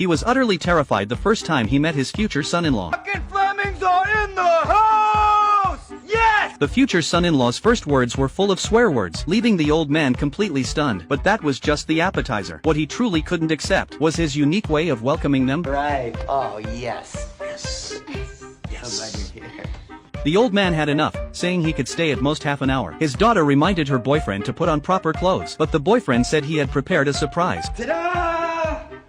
He was utterly terrified the first time he met his future son-in-law. Fucking Flemings are in the house! Yes! The future son-in-law's first words were full of swear words, leaving the old man completely stunned. But that was just the appetizer. What he truly couldn't accept was his unique way of welcoming them. Right. Oh, yes. Yes. Yes. I'm glad you're here. The old man had enough, saying he could stay at most half an hour. His daughter reminded her boyfriend to put on proper clothes, but the boyfriend said he had prepared a surprise. Ta-da!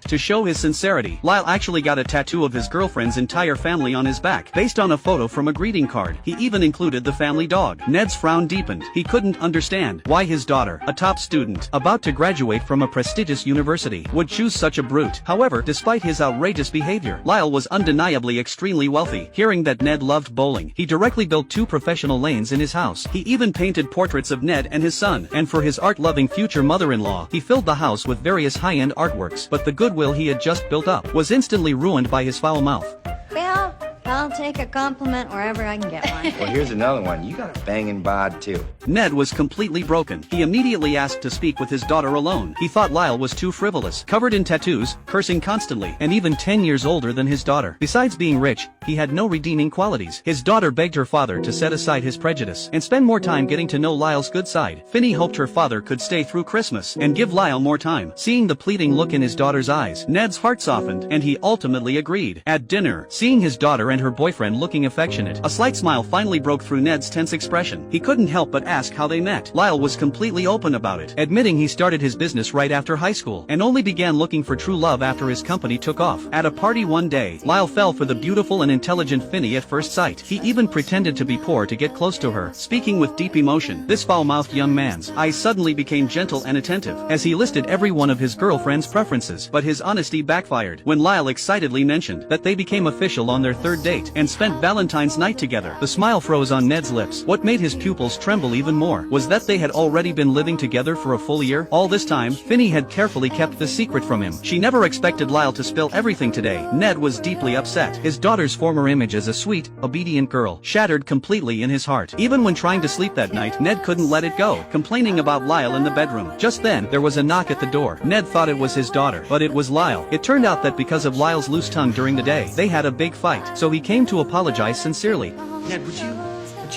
To show his sincerity, Lyle actually got a tattoo of his girlfriend's entire family on his back, based on a photo from a greeting card. He even included the family dog. Ned's frown deepened. He couldn't understand why his daughter, a top student, about to graduate from a prestigious university, would choose such a brute. However, despite his outrageous behavior, Lyle was undeniably extremely wealthy. Hearing that Ned loved bowling, he directly built 2 professional lanes in his house. He even painted portraits of Ned and his son, and for his art-loving future mother-in-law, he filled the house with various high-end artworks. But the goodwill he had just built up was instantly ruined by his foul mouth. Well, I'll take a compliment wherever I can get one. Well, here's another one. You got a banging bod, too. Ned was completely broken. He immediately asked to speak with his daughter alone. He thought Lyle was too frivolous, covered in tattoos, cursing constantly, and even 10 years older than his daughter. Besides being rich, he had no redeeming qualities. His daughter begged her father to set aside his prejudice and spend more time getting to know Lyle's good side. Finney hoped her father could stay through Christmas and give Lyle more time. Seeing the pleading look in his daughter's eyes, Ned's heart softened, and he ultimately agreed. At dinner, seeing his daughter and her boyfriend looking affectionate, a slight smile finally broke through Ned's tense expression. He couldn't help but ask how they met. Lyle was completely open about it, admitting he started his business right after high school and only began looking for true love after his company took off. At a party one day, Lyle fell for the beautiful and intelligent Finney at first sight. He even pretended to be poor to get close to her, speaking with deep emotion. This foul-mouthed young man's eyes suddenly became gentle and attentive as he listed every one of his girlfriend's preferences. But his honesty backfired when Lyle excitedly mentioned that they became official on their 3rd date and spent Valentine's night together. The smile froze on Ned's lips. What made his pupils tremble even more was that they had already been living together for a full year. All this time, Finney had carefully kept the secret from him. She never expected Lyle to spill everything today. Ned was deeply upset. His daughter's former image as a sweet, obedient girl shattered completely in his heart. Even when trying to sleep that night, Ned couldn't let it go, complaining about Lyle in the bedroom. Just then, there was a knock at the door. Ned thought it was his daughter, but it was Lyle. It turned out that because of Lyle's loose tongue during the day, they had a big fight, so he came to apologize sincerely. Ned, would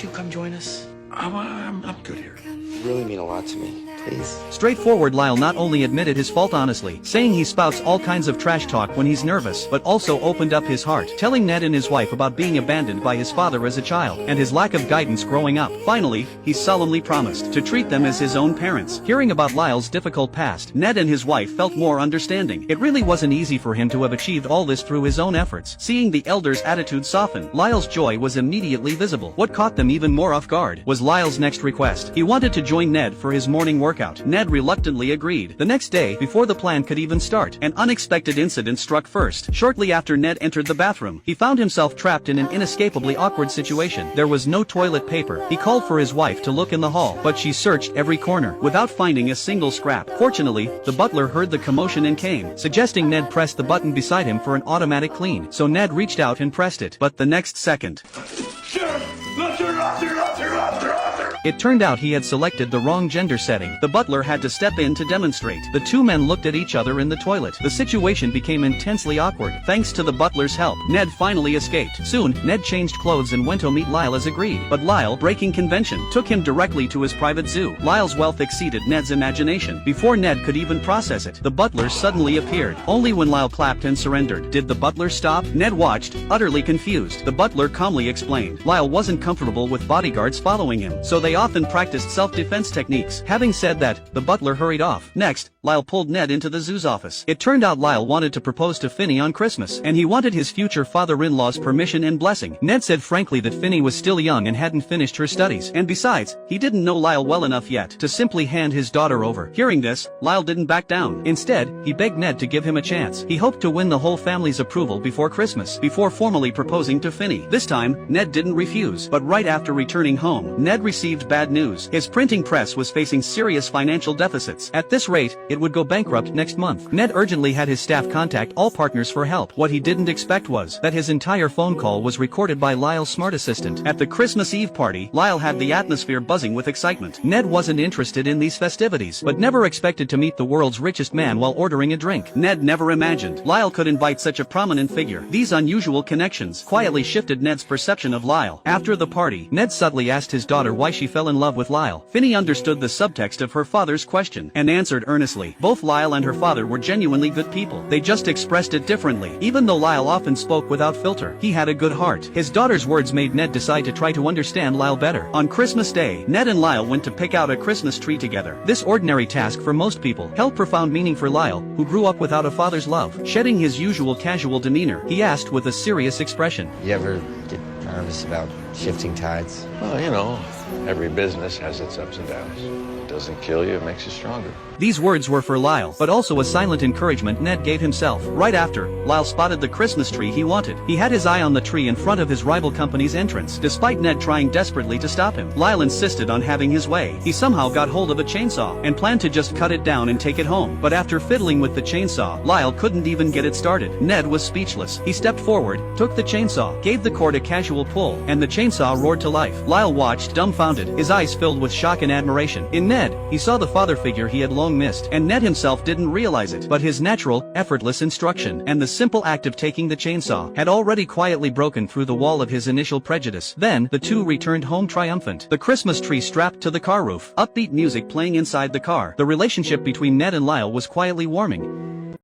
you come join us? I'm good here. You really mean a lot to me. Please. Straightforward, Lyle not only admitted his fault honestly, saying he spouts all kinds of trash talk when he's nervous, but also opened up his heart, telling Ned and his wife about being abandoned by his father as a child, and his lack of guidance growing up. Finally, he solemnly promised to treat them as his own parents. Hearing about Lyle's difficult past, Ned and his wife felt more understanding. It really wasn't easy for him to have achieved all this through his own efforts. Seeing the elders' attitude soften, Lyle's joy was immediately visible. What caught them even more off guard was Lyle's next request. He wanted to join Ned for his morning workout. Ned reluctantly agreed. The next day, before the plan could even start, an unexpected incident struck first. Shortly after Ned entered the bathroom, he found himself trapped in an inescapably awkward situation. There was no toilet paper. He called for his wife to look in the hall, but she searched every corner without finding a single scrap. Fortunately, the butler heard the commotion and came, suggesting Ned press the button beside him for an automatic clean. So Ned reached out and pressed it, but the next second, it turned out he had selected the wrong gender setting. The butler had to step in to demonstrate. The two men looked at each other in the toilet. The situation became intensely awkward. Thanks to the butler's help, Ned finally escaped. Soon, Ned changed clothes and went to meet Lyle as agreed. But Lyle, breaking convention, took him directly to his private zoo. Lyle's wealth exceeded Ned's imagination. Before Ned could even process it, the butler suddenly appeared. Only when Lyle clapped and surrendered did the butler stop. Ned watched, utterly confused. The butler calmly explained Lyle wasn't comfortable with bodyguards following him, so they often practiced self-defense techniques. Having said that, the butler hurried off. Next, Lyle pulled Ned into the zoo's office. It turned out Lyle wanted to propose to Finney on Christmas, and he wanted his future father-in-law's permission and blessing. Ned said frankly that Finney was still young and hadn't finished her studies, and besides, he didn't know Lyle well enough yet to simply hand his daughter over. Hearing this, Lyle didn't back down. Instead, he begged Ned to give him a chance. He hoped to win the whole family's approval before Christmas, before formally proposing to Finney. This time, Ned didn't refuse, but right after returning home, Ned received bad news. His printing press was facing serious financial deficits. At this rate, it it would go bankrupt next month. Ned urgently had his staff contact all partners for help. What he didn't expect was that his entire phone call was recorded by Lyle's smart assistant. At the Christmas Eve party, Lyle had the atmosphere buzzing with excitement. Ned wasn't interested in these festivities, but never expected to meet the world's richest man while ordering a drink. Ned never imagined Lyle could invite such a prominent figure. These unusual connections quietly shifted Ned's perception of Lyle. After the party, Ned subtly asked his daughter why she fell in love with Lyle. Finney understood the subtext of her father's question and answered earnestly. Both Lyle and her father were genuinely good people. They just expressed it differently. Even though Lyle often spoke without filter, he had a good heart. His daughter's words made Ned decide to try to understand Lyle better. On Christmas Day, Ned and Lyle went to pick out a Christmas tree together. This ordinary task for most people held profound meaning for Lyle, who grew up without a father's love. Shedding his usual casual demeanor, he asked with a serious expression, You ever get nervous about shifting tides? Well, every business has its ups and downs. It doesn't kill you, it makes you stronger. These words were for Lyle, but also a silent encouragement Ned gave himself. Right after, Lyle spotted the Christmas tree he wanted. He had his eye on the tree in front of his rival company's entrance. Despite Ned trying desperately to stop him, Lyle insisted on having his way. He somehow got hold of a chainsaw and planned to just cut it down and take it home. But after fiddling with the chainsaw, Lyle couldn't even get it started. Ned was speechless. He stepped forward, took the chainsaw, gave the cord a casual pull, and the chainsaw roared to life. Lyle watched, dumbfounded, his eyes filled with shock and admiration. In Ned, he saw the father figure he had long missed, and Ned himself didn't realize it. But his natural, effortless instruction and the simple act of taking the chainsaw had already quietly broken through the wall of his initial prejudice. Then, the two returned home triumphant. The Christmas tree strapped to the car roof, upbeat music playing inside the car. The relationship between Ned and Lyle was quietly warming.